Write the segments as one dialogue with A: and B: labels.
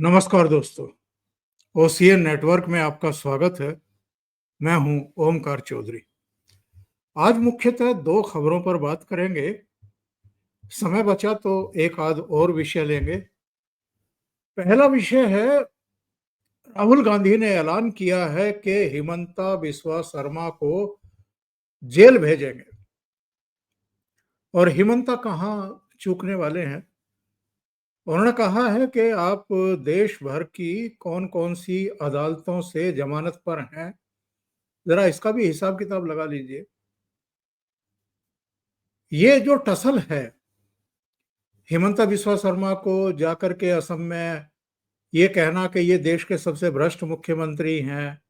A: नमस्कार दोस्तों, OCN network में आपका स्वागत है। मैं हूं ओमकार चौधरी। आज मुख्यतः दो खबरों पर बात करेंगे। समय बचा तो एक आध और विषय लेंगे। पहला विषय है, राहुल गांधी ने ऐलान किया है कि हिमंता बिस्वा शर्मा को जेल भेजेंगे। और हिमंता कहाँ चूकने वाले हैं। उन्होंने कहा है कि आप देश भर की कौन कौन सी अदालतों से जमानत पर हैं, जरा इसका भी हिसाब किताब लगा लीजिए। ये जो टसल है, हिमंता बिस्वा शर्मा को जाकर के असम में ये कहना कि ये देश के सबसे भ्रष्ट मुख्यमंत्री हैं,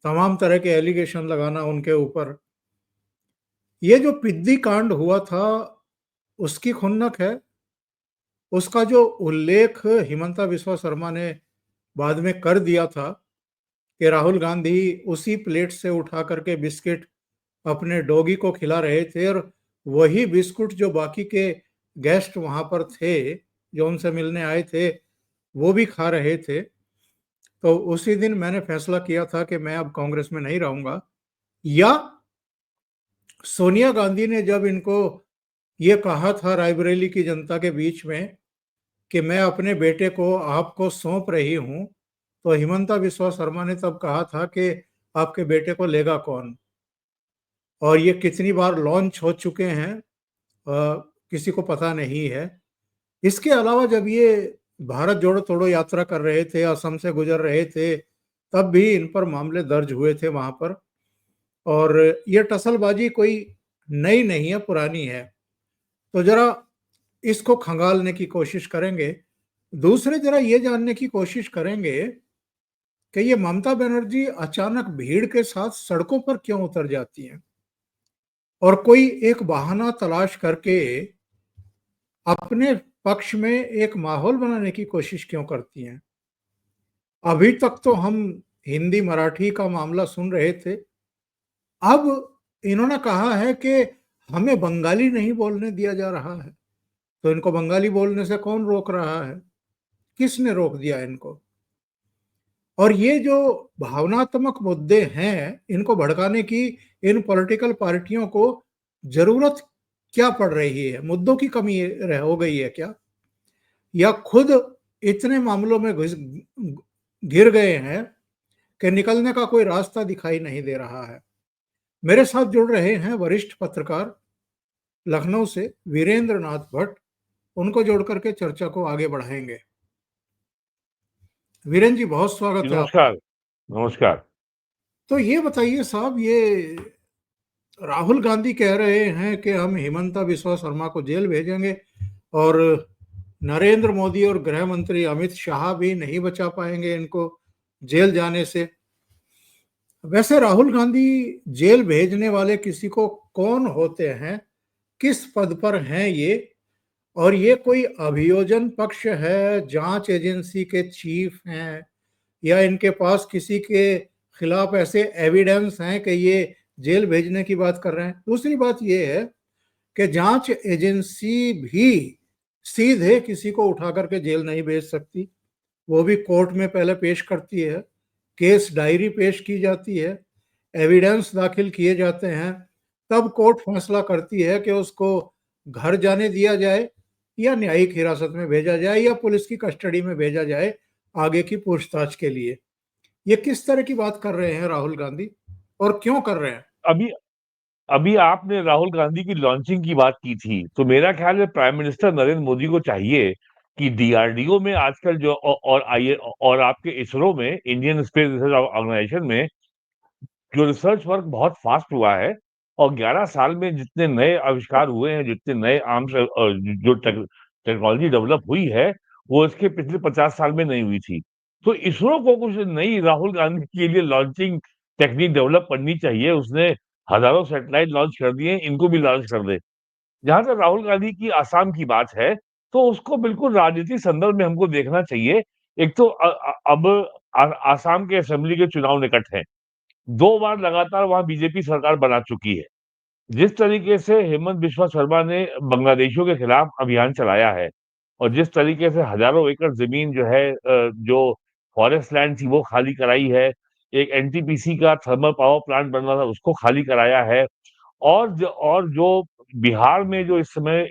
A: तमाम तरह के एलिगेशन लगाना उनके ऊपर, ये जो पिद्दी कांड हुआ था उसकी खुन्नक है। उसका जो उल्लेख हिमंता बिस्वा शर्मा ने बाद में कर दिया था कि राहुल गांधी उसी प्लेट से उठा करके बिस्किट अपने डॉगी को खिला रहे थे और वही बिस्कुट जो बाकी के गेस्ट वहां पर थे, जो उनसे मिलने आए थे, वो भी खा रहे थे। तो उसी दिन मैंने फैसला किया था कि मैं अब कांग्रेस में नहीं रहूंगा। या सोनिया गांधी ने जब इनको ये कहा था रायबरेली की जनता के बीच में कि मैं अपने बेटे को आपको सौंप रही हूं, तो हिमंता बिस्वा शर्मा ने तब कहा था कि आपके बेटे को लेगा कौन। और ये कितनी बार लॉन्च हो चुके हैं, किसी को पता नहीं है। इसके अलावा जब ये भारत जोड़ो तोड़ो यात्रा कर रहे थे, असम से गुजर रहे थे, तब भी इन पर मामले दर्ज हुए थे वहां पर। और ये टसलबाजी कोई नई नहीं है, पुरानी है। तो जरा इसको खंगालने की कोशिश करेंगे। दूसरे जरा ये जानने की कोशिश करेंगे कि ये ममता बनर्जी अचानक भीड़ के साथ सड़कों पर क्यों उतर जाती हैं और कोई एक बहाना तलाश करके अपने पक्ष में एक माहौल बनाने की कोशिश क्यों करती हैं। अभी तक तो हम हिंदी मराठी का मामला सुन रहे थे, अब इन्होंने कहा है कि हमें बंगाली नहीं बोलने दिया जा रहा है। तो इनको बंगाली बोलने से कौन रोक रहा है? किसने रोक दिया इनको? और ये जो भावनात्मक मुद्दे हैं, इनको भड़काने की इन पॉलिटिकल पार्टियों को जरूरत क्या पड़ रही है? मुद्दों की कमी हो गई है क्या, या खुद इतने मामलों में घिर गए हैं कि निकलने का कोई रास्ता दिखाई नहीं दे रहा है। मेरे साथ जुड़ रहे हैं वरिष्ठ पत्रकार लखनऊ से वीरेंद्र नाथ भट्ट। उनको जोड़ करके चर्चा को आगे बढ़ाएंगे। वीरेंद्र जी, बहुत
B: जी,
A: स्वागत है आपका।
B: नमस्कार। नमस्कार।
A: तो ये बताइए साहब, ये राहुल गांधी कह रहे हैं कि हम हिमंता बिस्वा शर्मा को जेल भेजेंगे और नरेंद्र मोदी और गृह मंत्री अमित शाह भी नहीं बचा पाएंगे इनको जेल जाने से। वैसे राहुल गांधी जेल भेजने वाले किसी को कौन होते हैं, किस पद पर हैं ये, और ये कोई अभियोजन पक्ष है, जांच एजेंसी के चीफ हैं, या इनके पास किसी के खिलाफ ऐसे एविडेंस हैं कि ये जेल भेजने की बात कर रहे हैं। दूसरी बात ये है कि जांच एजेंसी भी सीधे किसी को उठा करके जेल नहीं भेज सकती। वो भी कोर्ट में पहले पेश करती है, केस डायरी पेश की जाती है, एविडेंस दाखिल किए जाते हैं, तब कोर्ट फैसला करती है कि उसको घर जाने दिया जाए या न्यायिक हिरासत में भेजा जाए या पुलिस की कस्टडी में भेजा जाए आगे की पूछताछ के लिए। ये किस तरह की बात कर रहे हैं राहुल गांधी, और क्यों कर रहे हैं?
B: अभी अभी आपने राहुल गांधी की लॉन्चिंग की बात की थी, तो मेरा ख्याल है प्राइम मिनिस्टर नरेंद्र मोदी को चाहिए कि डीआरडीओ में आजकल जो और आईए और आपके इसरो में, इंडियन स्पेस रिसर्च ऑर्गेनाइजेशन में जो रिसर्च वर्क बहुत फास्ट हुआ है, और 11 साल में जितने नए आविष्कार हुए हैं, जितने नए आर्म्स जो टेक्नोलॉजी डेवलप हुई है, वो इसके पिछले 50 साल में नहीं हुई थी। तो इसरो को कुछ नई राहुल गांधी के लिए लॉन्चिंग टेक्निक डेवलप करनी चाहिए। उसने हजारों सैटेलाइट लॉन्च कर दिए, इनको भी लॉन्च कर दे। जहां तक राहुल गांधी की आसाम की बात है, तो उसको बिल्कुल राजनीतिक संदर्भ में हमको देखना चाहिए। एक तो अब आसाम के असेंबली के चुनाव निकट हैं। 2 बार लगातार वहां बीजेपी सरकार बना चुकी है। जिस तरीके से हेमंत बिस्वा शर्मा ने बांग्लादेशियों के खिलाफ अभियान चलाया है, और जिस तरीके से हज़ारों एकड़ ज़मीन जो है जो फॉरेस्ट लैंड थी वो खाली कराई है, एक एनटीपीसी का थर्मल पावर प्लांट बन रहा था उसको खाली कराया है और जो बिहार में जो इस समय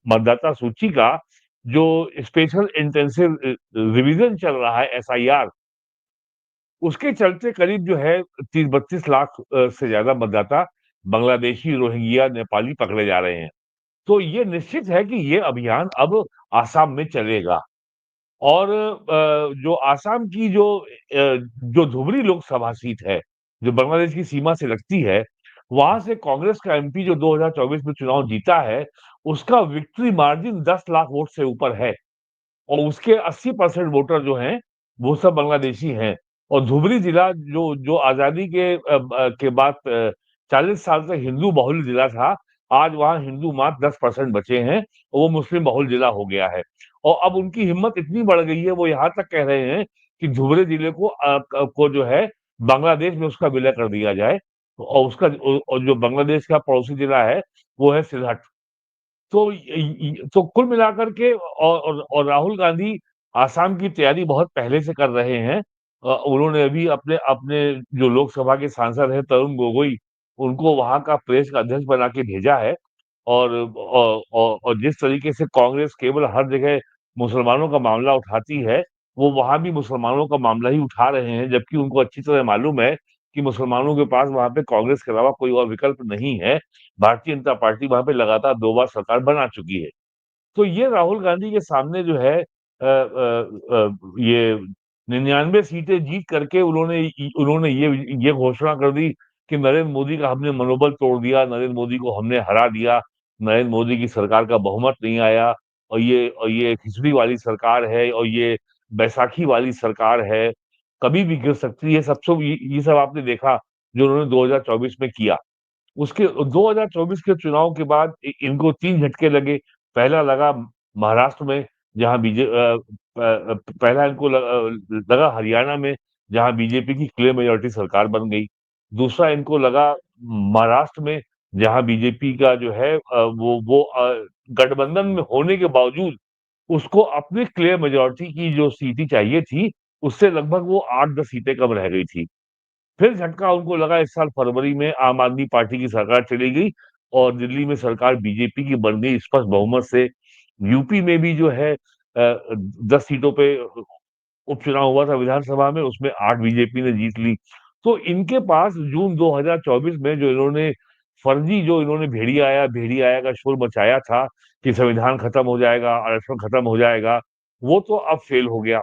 B: मतदाता सूची का जो स्पेशल इंटेंसिव रिवीजन चल रहा है एसआईआर, उसके चलते करीब जो है 30-32 लाख से ज़्यादा मतदाता बांग्लादेशी, रोहिंग्या, नेपाली पकड़े जा रहे हैं। तो ये निश्चित है कि ये अभियान अब आसाम में चलेगा और जो आसाम की जो धुबरी लोकसभा सीट है, जो बांग्लादेश की सीमा से लगती है, वहाँ से कांग्रेस का एमपी जो 2024 में चुनाव जीता है, उसका विक्ट्री मार्जिन 10 लाख वोट से ऊपर है। और उसके 80% वोटर जो हैं, वो सब बांग्लादेशी हैं और धुबरी जिला जो जो आज़ादी के बाद 40 साल तक हिंदू बहुल जिला था, आज वहाँ हिंदू मात्र 10% बचे हैं और वो मुस्लिम बहुल जिला हो गया है। और अब उनकी हिम्मत इतनी बढ़ गई है, वो यहाँ तक कह रहे हैं कि धुबरी जिले को जो है बांग्लादेश में उसका विलय कर दिया जाए और और जो बांग्लादेश का पड़ोसी जिला है, वो है सिलहट। तो तो कुल मिलाकर के और राहुल गांधी आसाम की तैयारी बहुत पहले से कर रहे हैं। उन्होंने अभी अपने अपने जो लोकसभा के सांसद हैं तरुण गोगोई, उनको वहाँ का प्रदेश का अध्यक्ष बना के भेजा है और जिस तरीके से कांग्रेस केवल हर जगह मुसलमानों का मामला उठाती है, वो वहाँ भी मुसलमानों का मामला ही उठा रहे हैं, जबकि उनको अच्छी तरह मालूम है कि मुसलमानों के पास वहाँ पे कांग्रेस के अलावा कोई और विकल्प नहीं है। भारतीय जनता पार्टी वहाँ पे लगातार 2 बार सरकार बना चुकी है। तो ये राहुल गांधी के सामने जो है ये 99 सीटें जीत करके उन्होंने ये घोषणा कर दी कि नरेंद्र मोदी का हमने मनोबल तोड़ दिया, नरेंद्र मोदी को हमने हरा दिया, नरेंद्र मोदी की सरकार का बहुमत नहीं आया और ये खिचड़ी वाली सरकार है और ये बैसाखी वाली सरकार है, कभी भी गिर सकती है। ये सब आपने देखा जो उन्होंने 2024 में किया। उसके 2024 के चुनाव के बाद इनको 3 झटके लगे। पहला लगा महाराष्ट्र में जहाँ पहला इनको लगा हरियाणा में जहाँ बीजेपी की क्लियर मेजॉरिटी सरकार बन गई। दूसरा इनको लगा महाराष्ट्र में जहाँ बीजेपी का जो है गठबंधन में होने के बावजूद उसको अपनी क्लियर मेजॉरिटी की जो सीटें चाहिए थी, उससे लगभग वो 8-10 सीटें कम रह गई थी। फिर झटका उनको लगा इस साल फरवरी में आम आदमी पार्टी की सरकार चली गई और दिल्ली में सरकार बीजेपी की बन गई स्पष्ट बहुमत से। यूपी में भी जो है 10 सीटों पे उपचुनाव हुआ था विधानसभा में, उसमें 8 बीजेपी ने जीत ली। तो इनके पास जून 2024 में जो इन्होंने भेड़िया आया का शोर मचाया था कि संविधान खत्म हो जाएगा, आरक्षण खत्म हो जाएगा, वो तो अब फेल हो गया।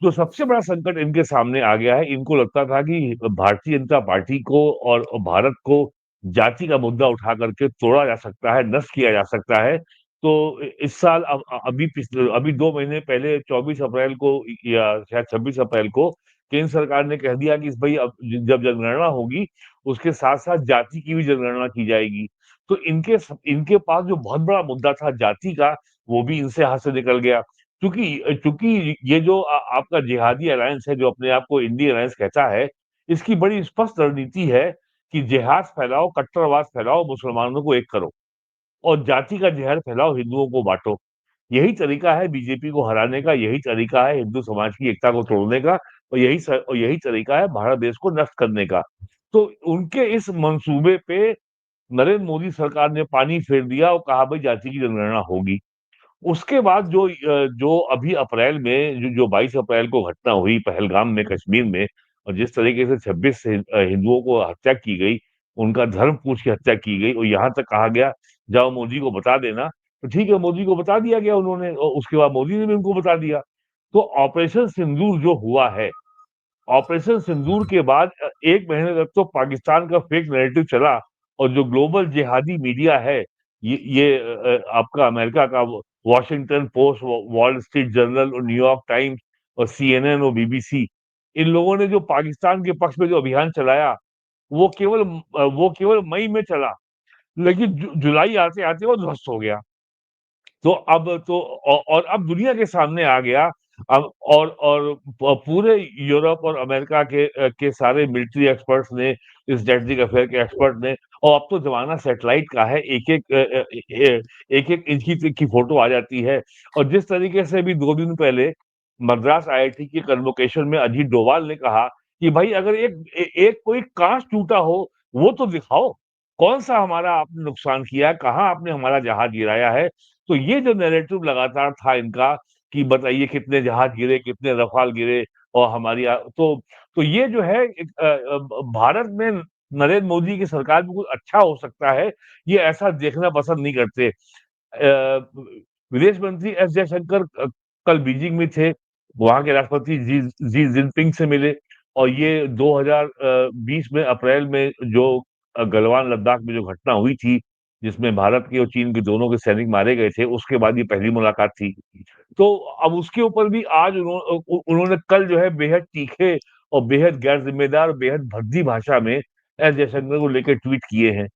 B: जो सबसे बड़ा संकट इनके सामने आ गया है, इनको लगता था कि भारतीय जनता पार्टी को और भारत को जाति का मुद्दा उठा करके तोड़ा जा सकता है, नष्ट किया जा सकता है। तो इस साल अभी 2 महीने पहले 24 अप्रैल को या शायद 26 अप्रैल को केंद्र सरकार ने कह दिया कि इस भई अब जब जनगणना होगी, उसके साथ-साथ जाति की भी जनगणना की जाएगी। तो इनके पास जो बहुत बड़ा मुद्दा था जाति का, वो भी इनसे हाथ से निकल गया। चूँकि ये जो आपका जिहादी अलायंस है, जो अपने आप को इंडी अलायंस कहता है, इसकी बड़ी स्पष्ट रणनीति है कि जिहाद फैलाओ, कट्टरवाद फैलाओ, मुसलमानों को एक करो और जाति का ज़हर फैलाओ, हिंदुओं को बाँटो। यही तरीका है बीजेपी को हराने का, यही तरीका है हिंदू समाज की एकता को तोड़ने का और यही तरीका है भारत देश को नष्ट करने का। तो उनके इस मंसूबे पे नरेंद्र मोदी सरकार ने पानी फेर दिया और कहा भई जाति की जनगणना होगी। उसके बाद जो अभी अप्रैल में जो 22 अप्रैल को घटना हुई पहलगाम में कश्मीर में और जिस तरीके से 26 हिंदुओं को हत्या की गई, उनका धर्म पूछ के हत्या की गई और यहाँ तक कहा गया, जाओ मोदी को बता देना। तो ठीक है, मोदी को बता दिया गया उन्होंने और उसके बाद मोदी ने भी उनको बता दिया। तो ऑपरेशन सिंदूर जो हुआ है, ऑपरेशन सिंदूर के बाद 1 महीने तक तो पाकिस्तान का फेक नैरेटिव चला और जो ग्लोबल जिहादी मीडिया है, आपका अमेरिका का Washington post, wall street journal और न्यूयॉर्क टाइम्स और सीएनएन और बीबीसी, इन लोगों ने जो पाकिस्तान के पक्ष में जो अभियान चलाया, वो केवल मई में चला, लेकिन जुलाई आते-आते वो ध्वस्त हो गया। तो अब तो और अब दुनिया के सामने आ गया अब और पूरे यूरोप और अमेरिका के सारे मिलिट्री एक्सपर्ट्स ने, स्ट्रेटेजिक अफेयर के एक्सपर्ट ने और अब तो ज़माना सैटेलाइट का है, एक-एक इंच की फ़ोटो आ जाती है। और जिस तरीके से अभी 2 दिन पहले मद्रास आईआईटी के कन्वोकेशन में अजीत डोभाल ने कहा कि भाई अगर एक कोई काँच टूटा हो, वो तो दिखाओ। कौन-सा हमारा आपने नुकसान किया है, कहाँ आपने हमारा जहाज गिराया है? तो ये जो नैरेटिव लगातार था इनका कि बताइए कितने जहाज गिरे, कितने रफ़ाल गिरे और हमारी तो ये जो है एक भारत में नरेंद्र मोदी की सरकार में कुछ अच्छा हो सकता है, ये ऐसा देखना पसंद नहीं करते। विदेश मंत्री एस जयशंकर कल बीजिंग में थे, वहाँ के राष्ट्रपति शी जिनपिंग से मिले और ये 2020 में अप्रैल में जो गलवान लद्दाख में जो घटना हुई थी, जिसमें भारत के और चीन के दोनों के सैनिक मारे गए थे, उसके बाद ये पहली मुलाकात थी। तो अब उसके ऊपर भी आज उन्होंने कल जो है बेहद तीखे और बेहद गैर ज़िम्मेदार, बेहद भद्दी भाषा में एस जयशंकर को लेके ट्वीट किए हैं।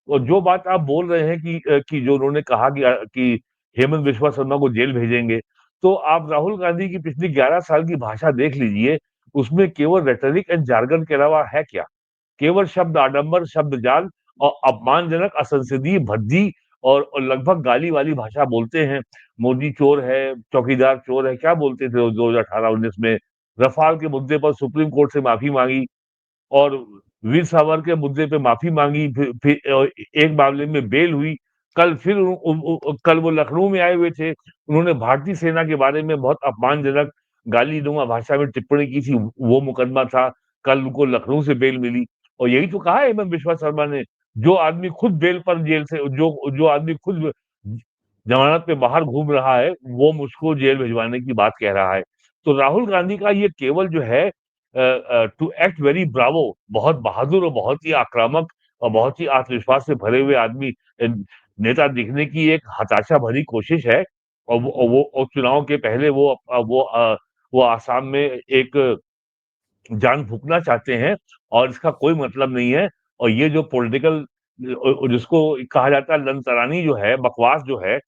B: और जो बात आप बोल रहे हैं कि जो उन्होंने कहा कि हेमंत बिस्वा शर्मा को जेल भेजेंगे, तो आप राहुल गांधी की पिछली 11 साल की भाषा देख लीजिए, उसमें केवल रेटोरिक एंड जार्गन के अलावा है क्या? केवल शब्द आडंबर, शब्द जाल और अपमानजनक, असंसदीय, भद्दी और लगभग गाली वाली भाषा बोलते हैं। मोदी चोर है, चौकीदार चोर है, क्या बोलते थे वो 2018-19 में। रफाल के मुद्दे पर सुप्रीम कोर्ट से माफी मांगी और वीर सावरकर के मुद्दे पे माफी मांगी, फिर एक मामले में बेल हुई। कल फिर कल वो लखनऊ में आए हुए थे, उन्होंने भारतीय सेना के बारे में बहुत अपमानजनक गाली-नुमा भाषा में टिप्पणी की थी, वो मुकदमा था। कल उनको लखनऊ से बेल मिली और यही तो कहा है हेमंत बिस्वा शर्मा ने, जो आदमी खुद बेल पर जेल से जो आदमी खुद जमानत पे बाहर घूम रहा है, वो मुझको जेल भिजवाने की बात कह रहा है। तो राहुल गांधी का ये केवल जो है टू एक्ट वेरी ब्रावो, बहुत बहादुर और बहुत ही आक्रामक और बहुत ही आत्मविश्वास से भरे हुए आदमी नेता दिखने की एक हताशा भरी कोशिश है। और चुनाव के पहले वो आसाम में एक जान फूँकना चाहते हैं और इसका कोई मतलब नहीं है। और ये जो पॉलिटिकल जिसको कहा जाता है लंतरानी जो है, बकवास जो है,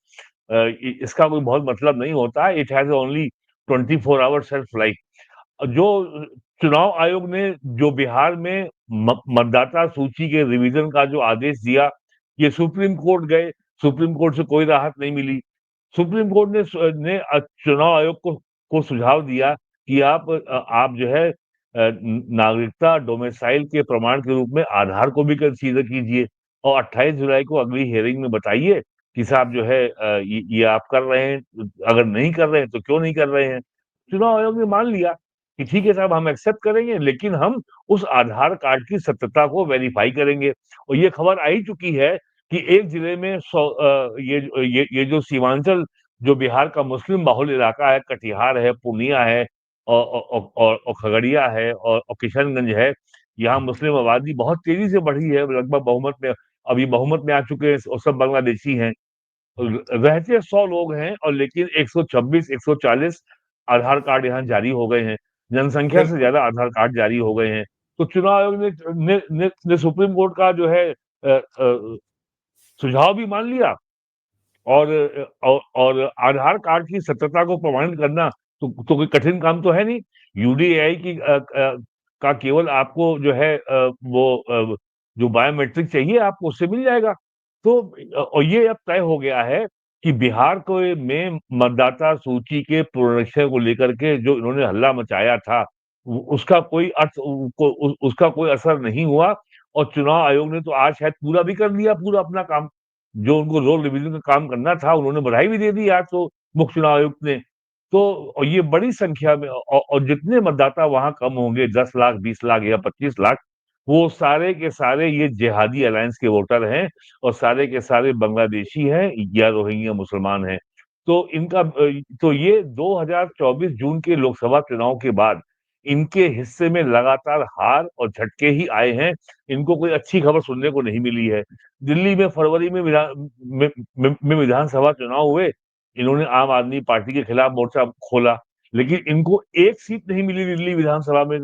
B: इसका कोई बहुत मतलब नहीं होता है। It has only 24 hours shelf life. जो चुनाव आयोग ने जो बिहार में मतदाता सूची के रिवीजन का जो आदेश दिया, ये सुप्रीम कोर्ट गए, सुप्रीम कोर्ट से कोई राहत नहीं मिली। सुप्रीम कोर्ट चुनाव आयोग को सुझाव दिया कि आप जो है नागरिकता डोमिसाइल के प्रमाण के रूप में आधार को भी कंसीडर कीजिए और 28 जुलाई को अगली हियरिंग में बताइए कि साहब जो है ये आप कर रहे हैं, अगर नहीं कर रहे हैं तो क्यों नहीं कर रहे हैं। चुनाव आयोग ने मान लिया कि ठीक है साहब हम एक्सेप्ट करेंगे, लेकिन हम उस आधार कार्ड की सत्यता को वेरीफाई करेंगे। और ये खबर आ ही चुकी है कि एक जिले में ये जो सीमांचल जो बिहार का मुस्लिम बाहुल इलाका है, कटिहार है, पूर्णिया है और खगड़िया है और किशनगंज है, यहाँ मुस्लिम आबादी बहुत तेजी से बढ़ी है, लगभग बहुमत में अभी बहुमत में आ चुके हैं और सब बांग्लादेशी हैं। रहते 100 लोग हैं और लेकिन 126, 140 आधार कार्ड यहाँ जारी हो गए हैं। जनसंख्या से
A: बिल्कुल।
B: ज़्यादा आधार कार्ड जारी हो गए हैं। तो चुनाव आयोग ने सुप्रीम कोर्ट का जो है सुझाव भी मान लिया और और आधार कार्ड की सत्यता को प्रमाणित करना तो कोई कठिन काम तो है नहीं। यूडीएआई का केवल आपको जो है जो बायोमेट्रिक चाहिए आपको उससे मिल जाएगा। तो और ये अब तय हो गया है कि बिहार को में मतदाता सूची के पुनरीक्षण को लेकर के जो इन्होंने हल्ला मचाया था, उसका कोई उसका कोई असर नहीं हुआ और चुनाव आयोग ने तो आज शायद पूरा भी कर लिया पूरा अपना काम। जो उनको रोल रिवीजन का काम करना था, उन्होंने बधाई भी दे दी आज तो मुख्य चुनाव आयुक्त ने। तो और ये बड़ी संख्या में और जितने मतदाता वहाँ कम होंगे 10 लाख, 20 लाख या 25 लाख, वो सारे के सारे ये जिहादी अलायंस के वोटर हैं और सारे के सारे बांग्लादेशी हैं या रोहिंग्या मुसलमान हैं। तो ये 2024 जून के लोकसभा चुनाव के बाद इनके हिस्से में लगातार हार और झटके ही आए हैं। इनको कोई अच्छी खबर सुनने को नहीं मिली है। दिल्ली में फरवरी में विधानसभा चुनाव हुए, इन्होंने आम आदमी पार्टी के खिलाफ मोर्चा खोला, लेकिन इनको एक सीट नहीं मिली दिल्ली विधानसभा में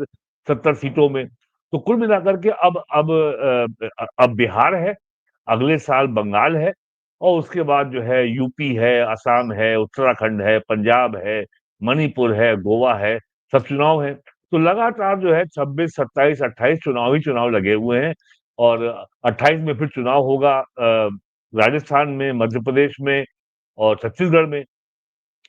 B: 70 सीटों में। तो कुल मिलाकर के अब बिहार है, अगले साल बंगाल है और उसके बाद जो है यूपी है, असम है, उत्तराखंड है, पंजाब है, मणिपुर है, गोवा है, सब चुनाव हैं। तो लगातार जो है 26, 27, 28 चुनाव ही चुनाव लगे हुए हैं और 28 में फिर चुनाव होगा राजस्थान में, मध्य प्रदेश में और छत्तीसगढ़ में,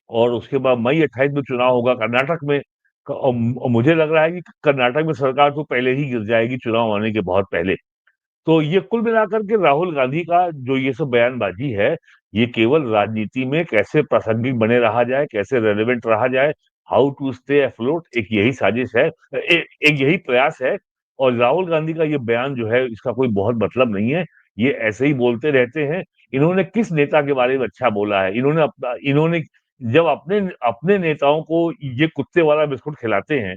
B: और उसके बाद मई 28 में चुनाव होगा कर्नाटक में। और मुझे लग रहा है कि कर्नाटक में सरकार तो पहले ही गिर जाएगी चुनाव आने के बहुत पहले। तो ये कुल मिलाकर के राहुल गांधी का जो ये सब बयानबाजी है, ये केवल राजनीति में कैसे प्रासंगिक बने रहा जाए, कैसे रेलेवेंट रहा जाए, हाउ टू स्टे अफ्लोट, एक यही साजिश है, एक यही प्रयास है। और राहुल गांधी का ये बयान जो है, इसका कोई बहुत मतलब नहीं है। ये ऐसे ही बोलते रहते हैं। इन्होंने किस नेता के बारे में अच्छा बोला है? इन्होंने जब अपने अपने नेताओं को ये कुत्ते वाला बिस्कुट खिलाते हैं,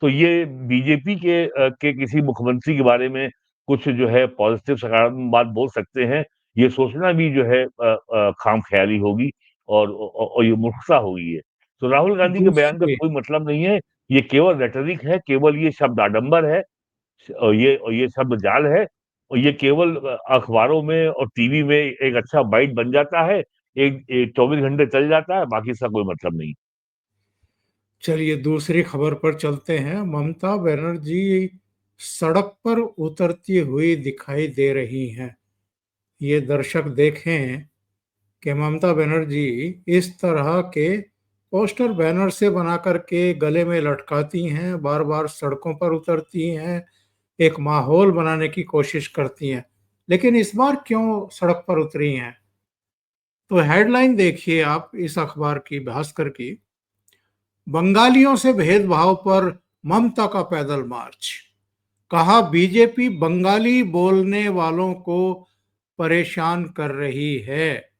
B: तो ये बीजेपी के किसी मुख्यमंत्री के बारे में कुछ जो है पॉजिटिव सकारात्मक बात बोल सकते हैं, ये सोचना भी जो है खामख्याली होगी, और ये मूर्खता होगी ये। तो राहुल गांधी के बयान का
A: दूसरी
B: कोई मतलब नहीं है, ये केवल रेटरिक है, केवल ये शब्द आडंबर है, और ये शब्द जाल है, और ये केवल अखबारों में और टीवी में एक अच्छा बाइट बन जाता है, एक 24 घंटे चल जाता है, बाकी इसका कोई मतलब नहीं।
A: चलिए दूसरी खबर पर चलते हैं। ममता बनर्जी सड़क पर उतरती हुई दिखाई दे रही हैं। ये दर्शक देखें कि ममता बनर्जी इस तरह के पोस्टर बैनर से बना करके गले में लटकाती हैं, बार बार सड़कों पर उतरती हैं, एक माहौल बनाने की कोशिश करती हैं। लेकिन इस बार क्यों सड़क पर उतरी हैं? तो हेडलाइन देखिए आप इस अखबार की, भास्कर की। बंगालियों से भेदभाव पर ममता का पैदल मार्च। कहा बीजेपी बंगाली बोलने वालों को परेशान कर रही है।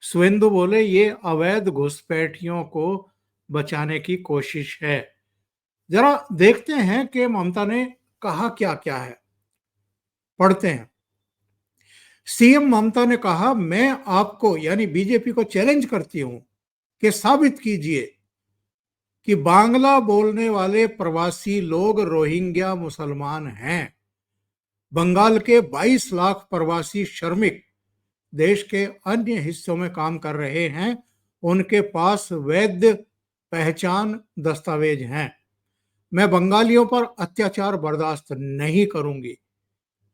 A: सुवेंदु बोले ये अवैध घुसपैठियों को बचाने की कोशिश है। जरा देखते हैं कि ममता ने कहा क्या क्या है, पढ़ते हैं। सीएम ममता ने कहा मैं आपको यानी बीजेपी को चैलेंज करती हूं कि साबित कीजिए कि बांग्ला बोलने वाले प्रवासी लोग रोहिंग्या मुसलमान हैं। बंगाल के 22 लाख प्रवासी श्रमिक देश के अन्य हिस्सों में काम कर रहे हैं, उनके पास वैध पहचान दस्तावेज हैं। मैं बंगालियों पर अत्याचार बर्दाश्त नहीं करूंगी।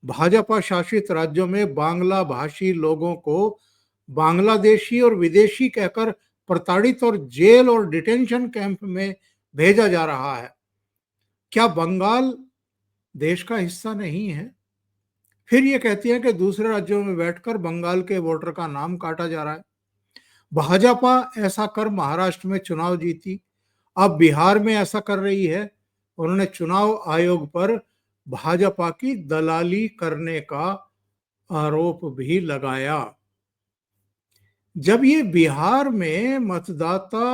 A: भाजपा शासित राज्यों में बांग्ला भाषी लोगों को बांग्लादेशी और विदेशी कहकर प्रताड़ित और जेल और डिटेंशन कैंप में भेजा जा रहा है। क्या बंगाल देश का हिस्सा नहीं है? फिर ये कहती है कि दूसरे राज्यों में बैठकर बंगाल के वोटर का नाम काटा जा रहा है। भाजपा ऐसा कर महाराष्ट्र में चुनाव जीती, अब बिहार में ऐसा कर रही है। उन्होंने चुनाव आयोग पर भाजपा की दलाली करने का आरोप भी लगाया। जब ये बिहार में मतदाता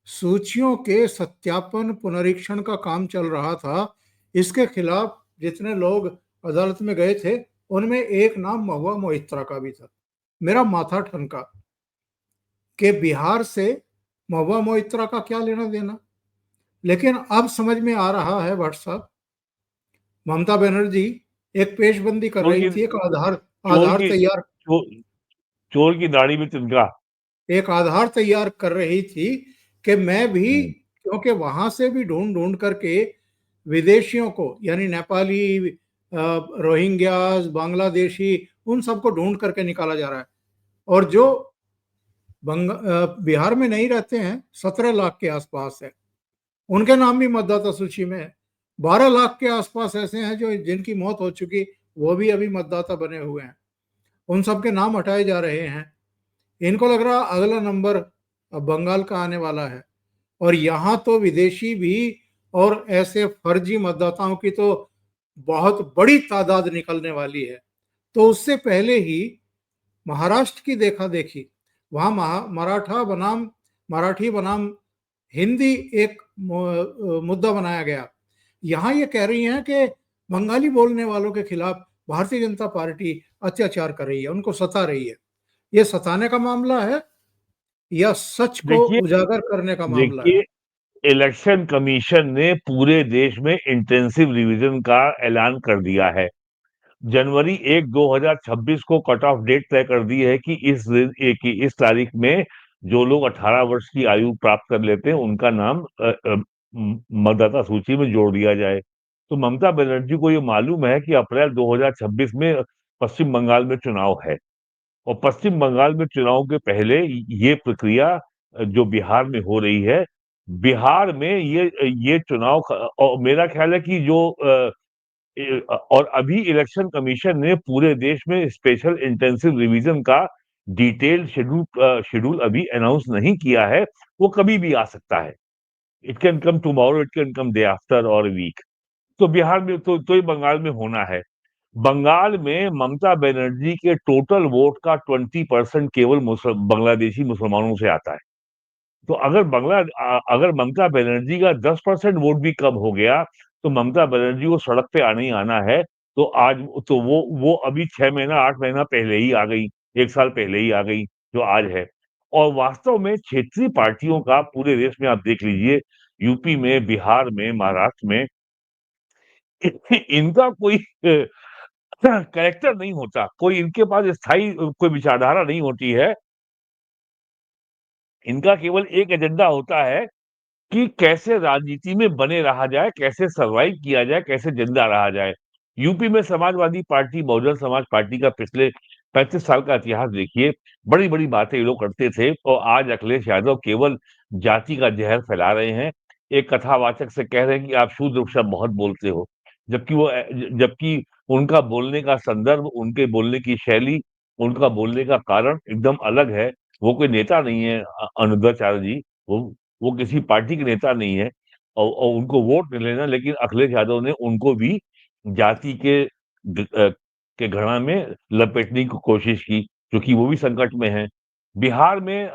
A: सूचियों के सत्यापन पुनरीक्षण का काम चल रहा था, इसके खिलाफ जितने लोग अदालत में गए थे, उनमें एक नाम महुआ मोइत्रा का भी था। मेरा माथा ठनका कि बिहार से महुआ मोइत्रा का क्या लेना देना। लेकिन अब समझ में आ रहा है भट्ट साहब, ममता बनर्जी एक पेशबंदी कर
B: चोर
A: रही
B: की
A: थी, एक आधार
B: चोर
A: आधार
B: की
A: तैयार
B: चो, चोर की दाढ़ी में तिनका।
A: एक आधार तैयार कर रही थी कि मैं भी,
B: हम्म।
A: क्योंकि वहां से भी ढूंढ ढूंढ करके विदेशियों को यानी नेपाली, रोहिंग्यास, बांग्लादेशी, उन सबको ढूंढ करके निकाला जा रहा है। और जो बिहार में नहीं रहते हैं, 17 लाख के आसपास है, उनके नाम भी मतदाता सूची में है। 12 लाख के आसपास ऐसे हैं जो जिनकी मौत हो चुकी, वो भी अभी मतदाता बने हुए हैं। उन सबके नाम हटाए जा रहे हैं। इनको लग रहा अगला नंबर अब बंगाल का आने वाला है। और यहाँ तो विदेशी भी और ऐसे फर्जी मतदाताओं की तो बहुत बड़ी तादाद निकलने वाली है। तो उससे पहले ही महाराष्ट्र की देखा देखी, वहाँ मराठी बनाम हिंदी एक मुद्दा बनाया गया। यहाँ ये कह रही हैं कि बंगाली बोलने वालों के खिलाफ भारतीय जनता पार्टी अत्याचार कर रही है, उनको सता रही है। ये सताने का मामला है या सच को
B: देखिए
A: उजागर करने का मामला है?
B: देखिए इलेक्शन कमीशन ने पूरे देश में इंटेंसिव रिवीजन का ऐलान कर दिया है। जनवरी 1 2026 को कट ऑफ डेट तय कर दी है कि इस तारीख में जो लोग 18 वर्ष की आयु प्राप्त कर लेते हैं, उनका नाम मतदाता सूची में जोड़ दिया जाए। तो ममता बनर्जी को ये मालूम है कि अप्रैल 2026 में पश्चिम बंगाल में चुनाव है, और पश्चिम बंगाल में चुनाव के पहले ये प्रक्रिया जो बिहार में हो रही है, बिहार में ये चुनाव और मेरा ख्याल है कि जो और अभी इलेक्शन कमीशन ने पूरे देश में स्पेशल इंटेंसिव रिवीजन का डिटेल्ड शेड्यूल अभी अनाउंस नहीं किया है। वो कभी भी आ सकता है। It can come tomorrow, it can come day after और वीक। तो बिहार में तो ये बंगाल में होना है। बंगाल में ममता बनर्जी के टोटल वोट का 20% केवल बांग्लादेशी मुसलमानों से आता है। तो अगर ममता बनर्जी का 10% वोट भी कम हो गया, तो ममता बनर्जी को सड़क पे आना ही आना है। तो आज तो वो अभी 6 महीना 8 महीना पहले ही आ गई, 1 साल पहले ही आ गई, जो आज है। और वास्तव में क्षेत्रीय पार्टियों का पूरे देश में आप देख लीजिए, यूपी में, बिहार में, महाराष्ट्र में, इनका कोई कैरेक्टर नहीं होता, कोई इनके पास स्थायी कोई विचारधारा नहीं होती है। इनका केवल एक एजेंडा होता है कि कैसे राजनीति में बने रहा जाए, कैसे सर्वाइव किया जाए, कैसे जिंदा रहा जाए। यूपी में समाजवादी पार्टी, बहुजन समाज पार्टी का पिछले 35 साल का इतिहास देखिए। बड़ी-बड़ी बातें ये लोग करते थे, और आज अखिलेश यादव केवल जाति का जहर फैला रहे हैं। एक कथावाचक से कह रहे हैं कि आप शूद्र शब्द बहुत बोलते हो, जबकि उनका बोलने का संदर्भ, उनके बोलने की शैली, उनका बोलने का कारण एकदम अलग है। वो कोई नेता नहीं है, अनुद्धाचार्य जी। वो वो किसी पार्टी के नेता नहीं है, और उनको वोट नहीं लेना, लेकिन अखिलेश यादव ने उनको भी जाति के घड़ा में लपेटने की कोशिश की, क्योंकि वो भी संकट में है। बिहार में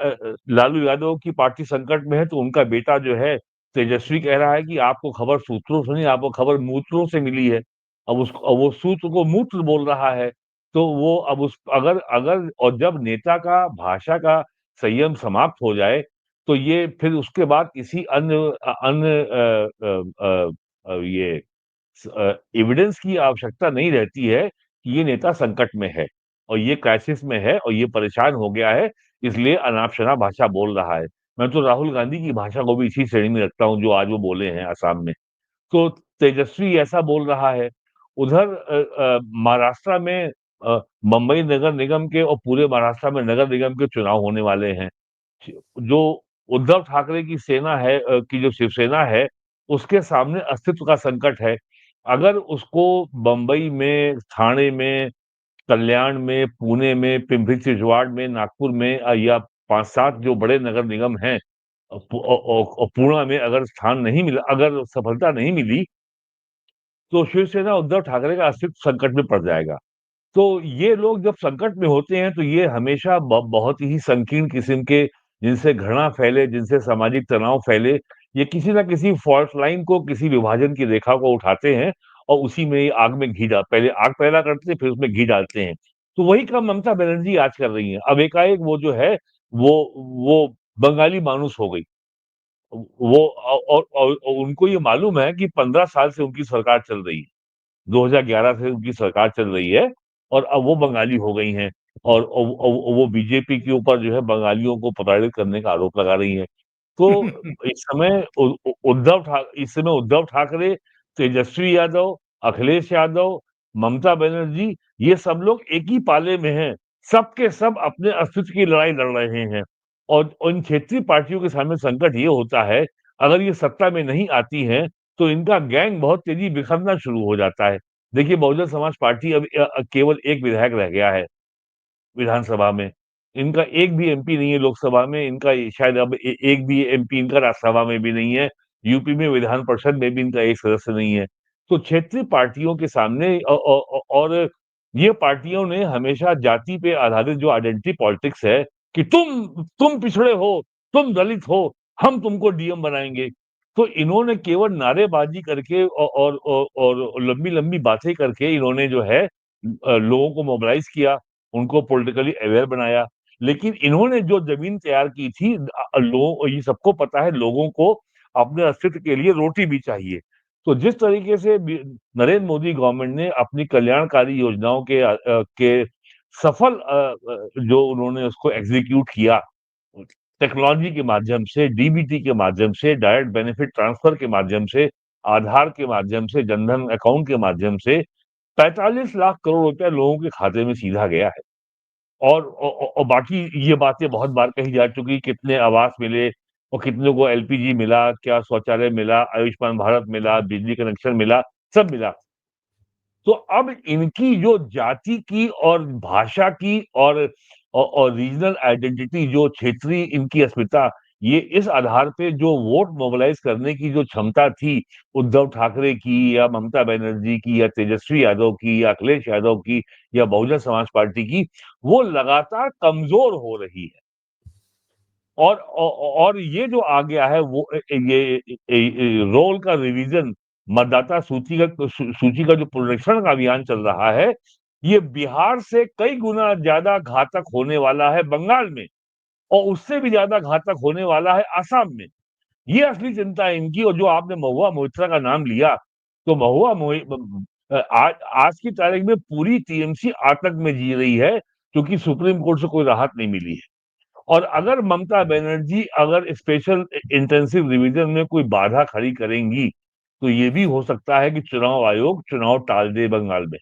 B: लालू यादव की पार्टी संकट में है, तो उनका बेटा जो है तेजस्वी कह रहा है कि आपको खबर सूत्रों से नहीं, आपको खबर मूत्रों से मिली है। अब वो सूत्र को मूत्र बोल रहा है। तो वो अब उस अगर अगर और जब नेता का भाषा का संयम समाप्त हो जाए, तो ये फिर उसके बाद किसी ये एविडेंस की आवश्यकता नहीं रहती है कि ये नेता संकट में है, और ये क्राइसिस में है, और ये परेशान हो गया है, इसलिए अनाप-शनाप भाषा बोल रहा है। मैं तो राहुल गांधी की भाषा को भी इसी श्रेणी में रखता हूँ, जो आज वो बोले हैं असम में। तो तेजस्वी ऐसा बोल रहा है। उधर महाराष्ट्र में मुंबई नगर निगम के और पूरे महाराष्ट्र में नगर निगम के चुनाव होने वाले हैं। जो उद्धव ठाकरे की सेना है, की जो शिवसेना है, उसके सामने अस्तित्व का संकट है। अगर उसको बंबई में, ठाणे में, कल्याण में, पुणे में, पिंपरी-चिंचवाड़ में, नागपुर में, या 5-7 जो बड़े नगर निगम हैं, और पूर्णा में अगर स्थान नहीं मिला, अगर सफलता नहीं मिली, तो शिवसेना उद्धव ठाकरे का अस्तित्व संकट में पड़ जाएगा। तो ये लोग जब संकट में होते हैं, तो ये हमेशा बहुत ही संकीर्ण किस्म के, जिनसे घृणा फैले, जिनसे सामाजिक तनाव फैले, ये किसी न किसी फॉल्ट लाइन को, किसी विभाजन की रेखा को उठाते हैं, और उसी में ही आग में घी डाल पहले आग पैदा करते हैं, फिर उसमें घी डालते हैं। तो वही काम ममता बनर्जी आज कर रही हैं। अब एकाएक वो जो है, वो बंगाली मानुस हो गई। वो और उनको ये मालूम है कि 15 साल से उनकी सरकार चल रही है। 2011 से उनकी सरकार चल रही है, और अब वो बंगाली हो गई हैं, और वो बीजेपी के ऊपर जो है बंगालियों को प्रताड़ित करने का आरोप लगा रही हैं। तो इस समय उद्धव ठाकरे, तेजस्वी यादव, अखिलेश यादव, ममता बनर्जी, ये सब लोग एक ही पाले में हैं। सब के सब अपने अस्तित्व की लड़ाई लड़ रहे हैं, और उन क्षेत्रीय पार्टियों के सामने संकट ये होता है, अगर ये सत्ता में नहीं आती हैं, तो इनका गैंग बहुत तेज़ी बिखरना शुरू हो जाता है। देखिए, बहुजन समाज पार्टी अब केवल 1 विधायक रह गया है विधानसभा में। इनका एक भी एमपी नहीं है लोकसभा में, इनका शायद अब एक भी एमपी इनका राज्यसभा में भी नहीं है। यूपी में विधान परिषद में भी इनका एक सदस्य नहीं है। तो क्षेत्रीय पार्टियों के सामने और ये पार्टियों ने हमेशा जाति पे आधारित जो आइडेंटिटी पॉलिटिक्स है, कि तुम पिछड़े हो, तुम दलित हो, हम तुमको डीएम बनाएँगे। तो इन्होंने केवल नारेबाज़ी करके और लंबी-लंबी बातें करके इन्होंने जो है लोगों को मोबिलाइज़ किया, उनको पॉलिटिकली अवेयर बनाया। लेकिन इन्होंने जो ज़मीन तैयार की थी, लोगों ये सबको पता है, लोगों को अपने अस्तित्व के लिए रोटी भी चाहिए। तो जिस तरीके से नरेंद्र मोदी गवर्नमेंट ने अपनी कल्याणकारी योजनाओं के सफल जो उन्होंने उसको एग्ज़ीक्यूट किया, टेक्नोलॉजी के माध्यम से, डीबीटी के माध्यम से, डायरेक्ट बेनिफिट ट्रांसफर के माध्यम से, आधार के माध्यम से, जनधन अकाउंट के माध्यम से 45 लाख करोड़ रुपया लोगों के खाते में सीधा गया है। और बाकी ये बातें बहुत बार कही जा चुकी, कितने आवास मिले और कितनों को एलपीजी मिला, क्या शौचालय मिला, आयुष्मान भारत मिला, बिजली कनेक्शन मिला, सब मिला। तो अब इनकी जो जाति की और भाषा की और रीजनल आइडेंटिटी, जो क्षेत्रीय इनकी अस्मिता, ये इस आधार पे जो वोट मोबिलाइज करने की जो क्षमता थी उद्धव ठाकरे की या ममता बनर्जी की या तेजस्वी यादव की या अखिलेश यादव की या बहुजन समाज पार्टी की, वो लगातार कमजोर हो रही है। और ये जो आ गया है वो ये रोल का रिवीजन, मतदाता सूची का जो पुनरीक्षण का अभियान चल रहा है, ये बिहार से कई गुना ज्यादा घातक होने वाला है बंगाल में, और उससे भी ज्यादा घातक होने वाला है आसाम में। ये असली चिंता है इनकी। और जो आपने महुआ मोइत्रा का नाम लिया, तो आज की तारीख में पूरी टीएमसी आतंक में जी रही है, क्योंकि सुप्रीम कोर्ट से कोई राहत नहीं मिली है। और अगर ममता बनर्जी अगर स्पेशल इंटेंसिव रिवीजन में कोई बाधा खड़ी करेंगी, तो ये भी हो सकता है कि चुनाव आयोग चुनाव टाल दे बंगाल में।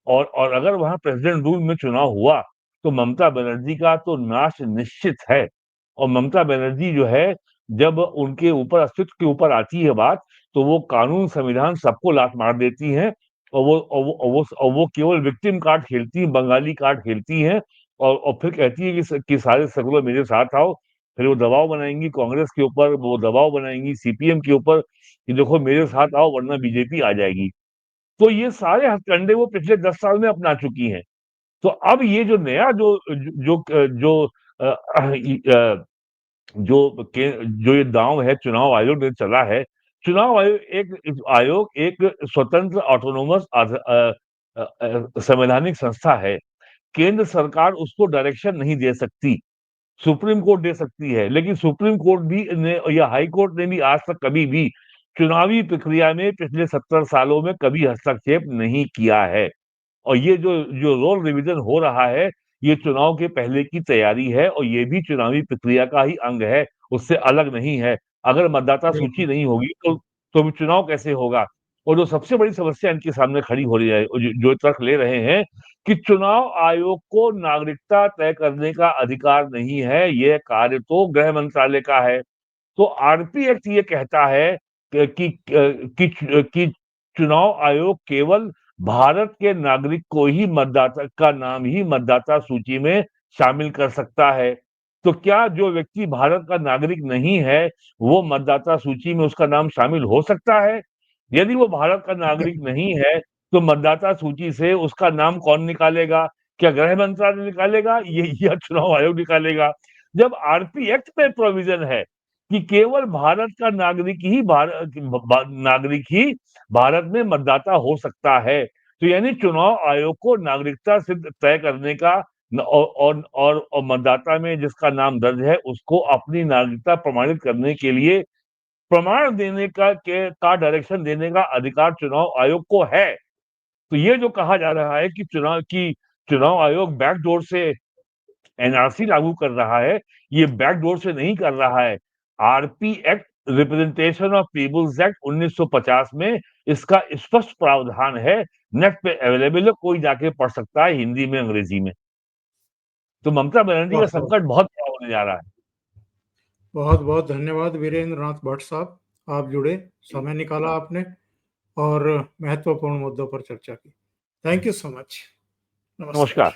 B: और अगर वहां प्रेसिडेंट रूल में चुनाव हुआ, तो ममता बनर्जी का तो नाश निश्चित है। और ममता बनर्जी जो है, जब उनके ऊपर अस्तित्व के ऊपर आती है बात, तो वो कानून संविधान सबको लात मार देती हैं। और वो केवल विक्टिम कार्ड खेलती हैं, बंगाली कार्ड खेलती हैं। और फिर कहती है कि सारे सगुलो मेरे साथ आओ। फिर वो दबाव बनाएंगी कांग्रेस के ऊपर, वो दबाव बनाएंगी सीपीएम के ऊपर कि देखो मेरे साथ आओ वरना बीजेपी आ जाएगी। तो ये सारे हथकंडे वो पिछले 10 साल में अपना चुकी हैं। तो अब ये जो नया जो जो अ, अ, जो ये दांव है चुनाव आयोग ने चला है, चुनाव आयोग एक स्वतंत्र ऑटोनोमस संवैधानिक संस्था है। केंद्र सरकार उसको डायरेक्शन नहीं दे सकती, सुप्रीम कोर्ट दे सकती है। लेकिन सुप्रीम कोर्ट भी ने या हाई कोर्ट ने भी आज तक कभी भी चुनावी प्रक्रिया में पिछले 70 सालों में कभी हस्तक्षेप नहीं किया है। और ये जो जो रोल रिवीजन हो रहा है, ये चुनाव के पहले की तैयारी है, और ये भी चुनावी प्रक्रिया का ही अंग है, उससे अलग नहीं है। अगर मतदाता सूची
A: बिल्कुल।
B: नहीं होगी तो चुनाव कैसे होगा? और जो सबसे बड़ी समस्या इनके सामने खड़ी हो रही है, जो तर्क ले रहे हैं कि चुनाव आयोग को नागरिकता तय करने का अधिकार नहीं है, यह कार्य तो गृह मंत्रालय का है। तो आरपी एक्ट ये कहता है कि चुनाव आयोग केवल भारत के नागरिक को ही मतदाता का नाम ही मतदाता सूची में शामिल कर सकता है। तो क्या जो व्यक्ति भारत का नागरिक नहीं है, वो मतदाता सूची में उसका नाम शामिल हो सकता है? यदि वो भारत का नागरिक नहीं है, तो मतदाता सूची से उसका नाम कौन निकालेगा? क्या गृह मंत्रालय निकालेगा ये या चुनाव आयोग निकालेगा? जब आरपी एक्ट में प्रोविजन है कि केवल भारत का नागरिक ही भारत में मतदाता हो सकता है, तो यानी चुनाव आयोग को नागरिकता सिद्ध तय करने का और मतदाता में जिसका नाम दर्ज है उसको अपनी नागरिकता प्रमाणित करने के लिए प्रमाण देने का डायरेक्शन देने का अधिकार चुनाव आयोग को है। तो ये जो कहा जा रहा है कि चुनाव आयोग बैकडोर से एनआरसी लागू कर रहा है, ये बैकडोर से नहीं कर रहा है। RP act, representation of people's act 1950 में इसका स्पष्ट प्रावधान है। नेट पे अवेलेबल है, कोई जाके पढ़ सकता है हिंदी में अंग्रेजी में। तो ममता बनर्जी का
A: बहुत बहुत
B: संकट बहुत बड़ा होने जा रहा है।
A: बहुत बहुत धन्यवाद वीरेंद्र नाथ भट्ट साहब, आप जुड़े, समय निकाला आपने और महत्वपूर्ण मुद्दों पर चर्चा की। Thank you so much. नमस्कार।
B: नमस्कार।